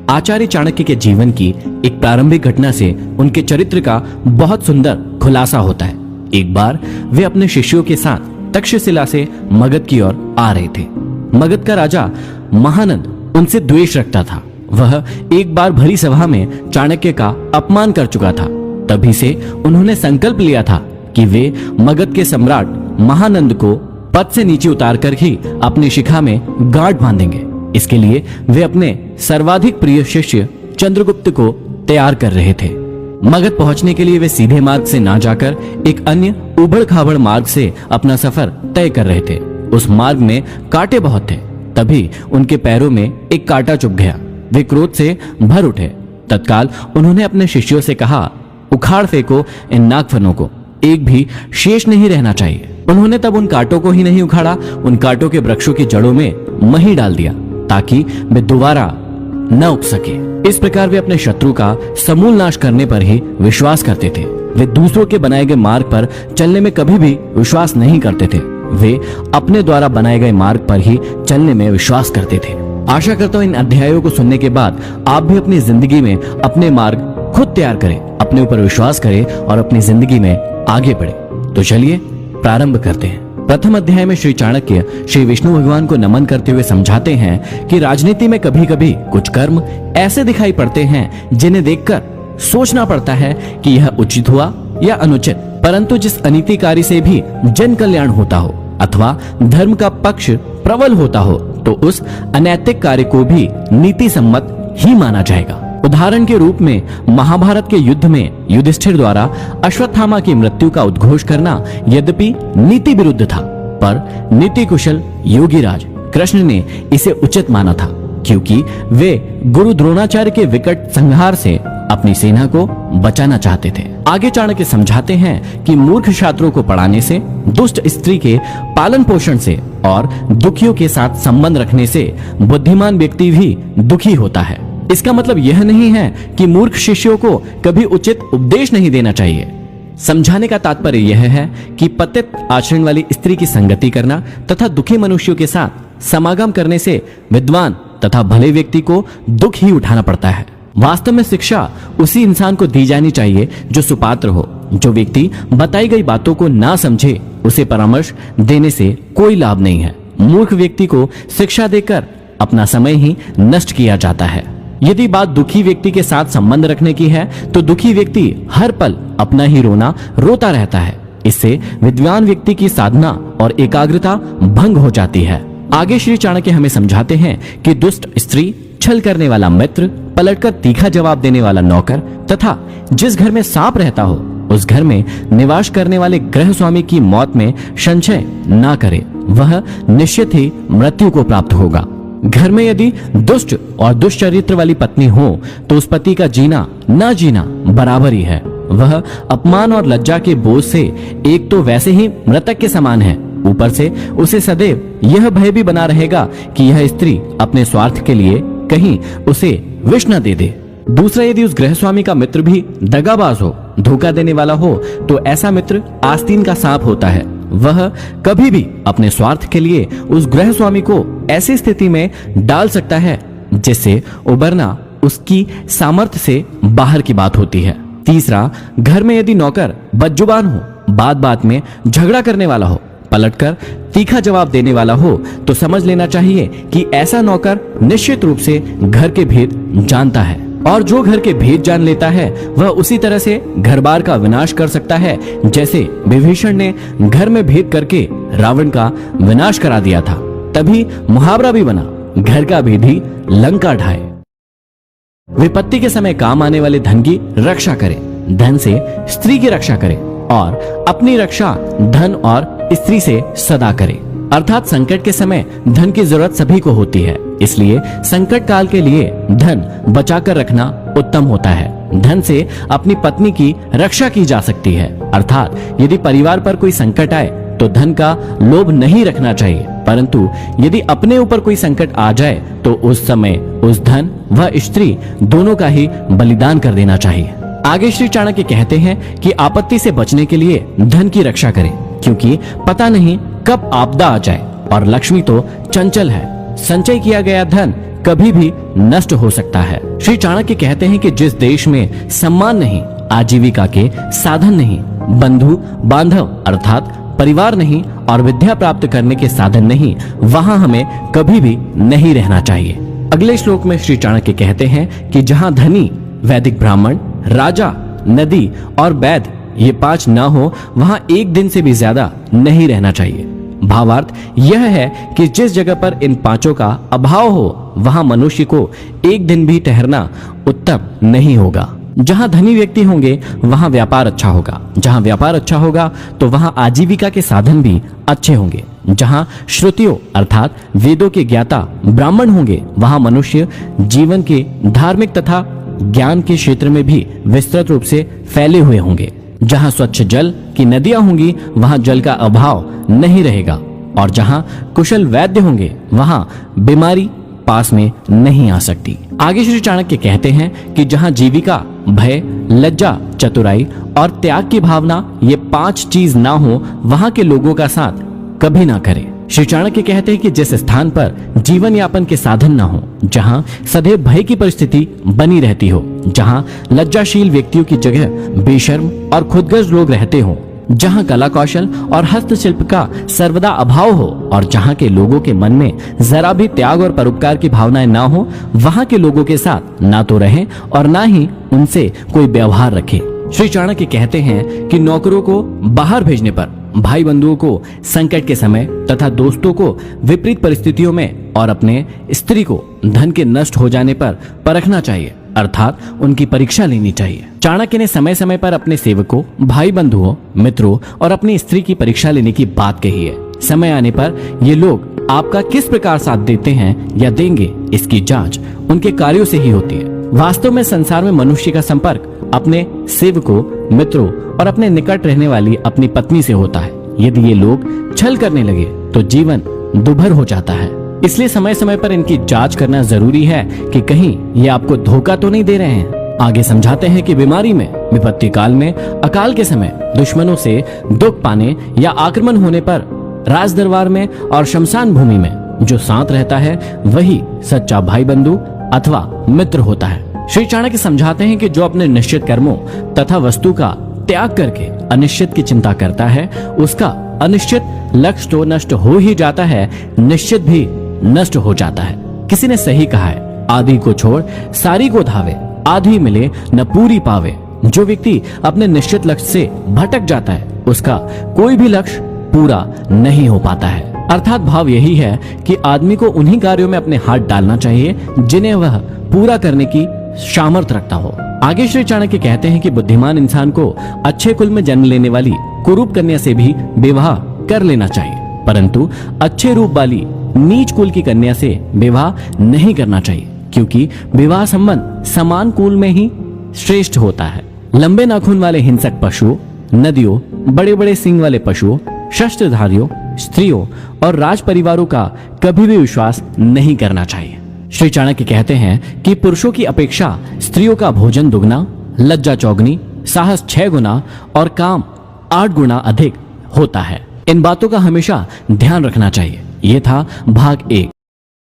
आचार्य चाणक्य के जीवन की एक प्रारंभिक घटना से उनके चरित्र का बहुत सुंदर खुलासा होता है। एक बार वे अपने शिष्यों के साथ तक्षशिला से मगध की ओर आ रहे थे। मगध का राजा महानंद उनसे द्वेष रखता था। वह एक बार भरी सभा में चाणक्य का अपमान कर चुका था। तभी से उन्होंने संकल्प लिया था कि वे मगध के सम्राट महानंद को पद से नीचे उतार कर ही अपनी शिखा में गांठ बांधेंगे। इसके लिए वे अपने सर्वाधिक प्रिय शिष्य चंद्रगुप्त को तैयार कर रहे थे। मगध पहुंचने के लिए वे सीधे मार्ग से ना जाकर एक अन्य उबड़ खाबड़ मार्ग से अपना सफर तय कर रहे थे। उस मार्ग में कांटे बहुत थे। तभी उनके पैरों में एक कांटा चुभ गया। वे क्रोध से भर उठे। तत्काल उन्होंने अपने शिष्यों से कहा, उखाड़ फेंको इन नागफनों को, एक भी शेष नहीं रहना चाहिए। उन्होंने तब उन कांटों को ही नहीं उखाड़ा, उन कांटों के वृक्षों की जड़ों में मही डाल दिया ताकि वे दोबारा न उग सके। इस प्रकार वे अपने शत्रु का समूल नाश करने पर ही विश्वास करते थे। वे दूसरों के बनाए गए मार्ग पर चलने में कभी भी विश्वास नहीं करते थे। वे अपने द्वारा बनाए गए मार्ग पर ही चलने में विश्वास करते थे। आशा करता हूँ इन अध्यायों को सुनने के बाद आप भी अपनी जिंदगी में अपने मार्ग खुद तैयार करें, अपने ऊपर विश्वास करें और अपनी जिंदगी में आगे बढ़े। तो चलिए प्रारंभ करते हैं। प्रथम अध्याय में श्री चाणक्य श्री विष्णु भगवान को नमन करते हुए समझाते हैं कि राजनीति में कभी कभी कुछ कर्म ऐसे दिखाई पड़ते हैं जिन्हें देखकर सोचना पड़ता है कि यह उचित हुआ या अनुचित, परंतु जिस अनीतिकारी से भी जन कल्याण होता हो अथवा धर्म का पक्ष प्रबल होता हो तो उस अनैतिक कार्य को भी नीति सम्मत ही माना जाएगा। उदाहरण के रूप में महाभारत के युद्ध में युधिष्ठिर द्वारा अश्वत्थामा की मृत्यु का उद्घोष करना यद्यपि नीति विरुद्ध था, पर नीति कुशल योगीराज कृष्ण ने इसे उचित माना था, क्योंकि वे गुरु द्रोणाचार्य के विकट संहार से अपनी सेना को बचाना चाहते थे। आगे चाणक्य समझाते हैं कि मूर्ख छात्रों को पढ़ाने से, दुष्ट स्त्री के पालन पोषण से और दुखियों के साथ संबंध रखने से बुद्धिमान व्यक्ति भी दुखी होता है। इसका मतलब यह नहीं है कि मूर्ख शिष्यों को कभी उचित उपदेश नहीं देना चाहिए। समझाने का तात्पर्य यह है कि पतित आचरण वाली स्त्री की संगति करना तथा दुखी मनुष्यों के साथ समागम करने से विद्वान तथा भले व्यक्ति को दुख ही उठाना पड़ता है। वास्तव में शिक्षा उसी इंसान को दी जानी चाहिए जो सुपात्र हो। जो व्यक्ति बताई गई बातों को ना समझे उसे परामर्श देने से कोई लाभ नहीं है। मूर्ख व्यक्ति को शिक्षा देकर अपना समय ही नष्ट किया जाता है। यदि बात दुखी व्यक्ति के साथ संबंध रखने की है तो दुखी व्यक्ति हर पल अपना ही रोना रोता रहता है। इससे विद्वान व्यक्ति की साधना और एकाग्रता भंग हो जाती है। आगे श्री चाणक्य हमें समझाते हैं कि दुष्ट स्त्री, छल करने वाला मित्र, पलटकर तीखा जवाब देने वाला नौकर तथा जिस घर में सांप रहता हो उस घर में निवास करने वाले गृह स्वामी की मौत में संशय ना करे, वह निश्चित ही मृत्यु को प्राप्त होगा। घर में यदि दुष्ट और दुष्चरित्र वाली पत्नी हो तो उस पति का जीना ना जीना बराबर ही है। वह अपमान और लज्जा के बोझ से एक तो वैसे ही मृतक के समान है, ऊपर से उसे सदैव यह भय भी बना रहेगा कि यह स्त्री अपने स्वार्थ के लिए कहीं उसे विष न दे दे। दूसरा, यदि उस गृह स्वामी का मित्र भी दगाबाज हो, धोखा देने वाला हो तो ऐसा मित्र आस्तीन का सांप होता है। वह कभी भी अपने स्वार्थ के लिए उस गृह स्वामी को ऐसी स्थिति में डाल सकता है जिससे उबरना उसकी सामर्थ्य से बाहर की बात होती है। तीसरा, घर में यदि नौकर बदजुबान हो, बात बात में झगड़ा करने वाला हो, पलटकर तीखा जवाब देने वाला हो तो समझ लेना चाहिए कि ऐसा नौकर निश्चित रूप से घर के भेद जानता है, और जो घर के भेद जान लेता है वह उसी तरह से घर बार का विनाश कर सकता है जैसे विभीषण ने घर में भेद करके रावण का विनाश करा दिया था। तभी मुहावरा भी बना, घर का भेदी लंका ढाए। विपत्ति के समय काम आने वाले धन की रक्षा करें, धन से स्त्री की रक्षा करें और अपनी रक्षा धन और स्त्री से सदा करें। अर्थात संकट के समय धन की जरूरत सभी को होती है, इसलिए संकट काल के लिए धन बचाकर रखना उत्तम होता है। धन से अपनी पत्नी की रक्षा की जा सकती है। अर्थात यदि परिवार पर कोई संकट आए तो धन का लोभ नहीं रखना चाहिए, परंतु यदि अपने ऊपर कोई संकट आ जाए तो उस समय उस धन व स्त्री दोनों का ही बलिदान कर देना चाहिए। आगे श्री चाणक्य कहते हैं कि आपत्ति से बचने के लिए धन की रक्षा करें, क्योंकि पता नहीं कब आपदा आ जाए और लक्ष्मी तो चंचल है। संचय किया गया धन कभी भी नष्ट हो सकता है। श्री चाणक्य कहते हैं कि जिस देश में सम्मान नहीं, आजीविका के साधन नहीं, बंधु बांधव अर्थात परिवार नहीं और विद्या प्राप्त करने के साधन नहीं, वहां हमें कभी भी नहीं रहना चाहिए। अगले श्लोक में श्री चाणक्य कहते हैं कि जहां धनी, वैदिक ब्राह्मण, राजा, नदी और वैद्य ये 5 ना हो, वहां एक दिन से भी ज्यादा नहीं रहना चाहिए। भावार्थ यह है कि जिस जगह पर इन 5 का अभाव हो, वहां मनुष्य को एक दिन भी ठहरना उत्तम नहीं होगा। जहां धनी व्यक्ति होंगे वहां व्यापार अच्छा होगा, जहां व्यापार अच्छा होगा तो वहां आजीविका के साधन भी अच्छे होंगे। जहां श्रुतियों अर्थात वेदों के ज्ञाता ब्राह्मण होंगे, वहां मनुष्य जीवन के धार्मिक तथा ज्ञान के क्षेत्र में भी विस्तृत रूप से फैले हुए होंगे। जहां स्वच्छ जल की नदियां होंगी, वहां जल का अभाव नहीं रहेगा, और जहां कुशल वैद्य होंगे, वहां बीमारी पास में नहीं आ सकती। आगे श्री चाणक्य कहते हैं कि जहां जीविका, भय, लज्जा, चतुराई और त्याग की भावना ये 5 चीज ना हो, वहां के लोगों का साथ कभी ना करें। श्री चाणक्य कहते हैं कि जिस स्थान पर जीवन यापन के साधन ना हो, जहां सदैव भय की परिस्थिति बनी रहती हो, जहां लज्जाशील व्यक्तियों की जगह बेशर्म और खुदगर्ज लोग रहते हो, जहां कला कौशल और हस्तशिल्प का सर्वदा अभाव हो और जहां के लोगों के मन में जरा भी त्याग और परोपकार की भावनाएं ना हो, वहां के लोगों के साथ ना तो रहें और ना ही उनसे कोई व्यवहार रखें। श्री चाणक्य कहते हैं कि नौकरों को बाहर भेजने पर, भाई बंधुओं को संकट के समय तथा दोस्तों को विपरीत परिस्थितियों में और अपने स्त्री को धन के नष्ट हो जाने पर परखना चाहिए, अर्थात उनकी परीक्षा लेनी चाहिए। चाणक्य ने समय समय पर अपने सेवकों, भाई बंधुओं, मित्रों और अपनी स्त्री की परीक्षा लेने की बात कही है। समय आने पर ये लोग आपका किस प्रकार साथ देते हैं या देंगे, इसकी जांच उनके कार्यों से ही होती है। वास्तव में संसार में मनुष्य का संपर्क अपने सेवकों, मित्रों और अपने निकट रहने वाली अपनी पत्नी से होता है। यदि ये लोग छल करने लगे तो जीवन दुभर हो जाता है। इसलिए समय समय पर इनकी जांच करना जरूरी है कि कहीं ये आपको धोखा तो नहीं दे रहे हैं। आगे समझाते हैं कि बीमारी में, विपत्ति काल में, अकाल के समय, दुश्मनों से दुख पाने या आक्रमण होने पर, राज दरबार में और शमशान भूमि में जो साथ रहता है वही सच्चा भाई बंधु अथवा मित्र होता है। श्री चाणक्य समझाते हैं कि जो अपने निश्चित कर्मों तथा वस्तु का त्याग करके अनिश्चित की चिंता करता है, उसका अनिश्चित लक्ष्य तो नष्ट हो ही जाता है, निश्चित भी नष्ट हो जाता है। किसी ने सही कहा है, आधी को छोड़ सारी को धावे, आधी मिले न पूरी पावे। जो व्यक्ति अपने निश्चित लक्ष्य से भटक जाता है, उसका कोई भी लक्ष्य पूरा नहीं हो पाता है। अर्थात भाव यही है कि आदमी को उन्हीं कार्यों में अपने हाथ डालना चाहिए जिन्हें वह पूरा करने की सामर्थ्य रखता हो। आगे श्री चाणक्य कहते हैं कि बुद्धिमान इंसान को अच्छे कुल में जन्म लेने वाली कुरूप कन्या से भी विवाह कर लेना चाहिए, परंतु अच्छे रूप वाली नीच कुल की कन्या से विवाह नहीं करना चाहिए, क्योंकि विवाह संबंध समान कुल में ही श्रेष्ठ होता है। लंबे नाखून वाले हिंसक पशुओं, नदियों, बड़े बड़े सिंग वाले पशुओं, शस्त्रधारियों, स्त्रियों और राज परिवारों का कभी भी विश्वास नहीं करना चाहिए। श्री चाणक्य कहते हैं कि पुरुषों की अपेक्षा स्त्रियों का भोजन दुगना, लज्जा चौगनी, साहस 6 गुना और काम 8 गुना अधिक होता है। इन बातों का हमेशा ध्यान रखना चाहिए। ये था भाग 1।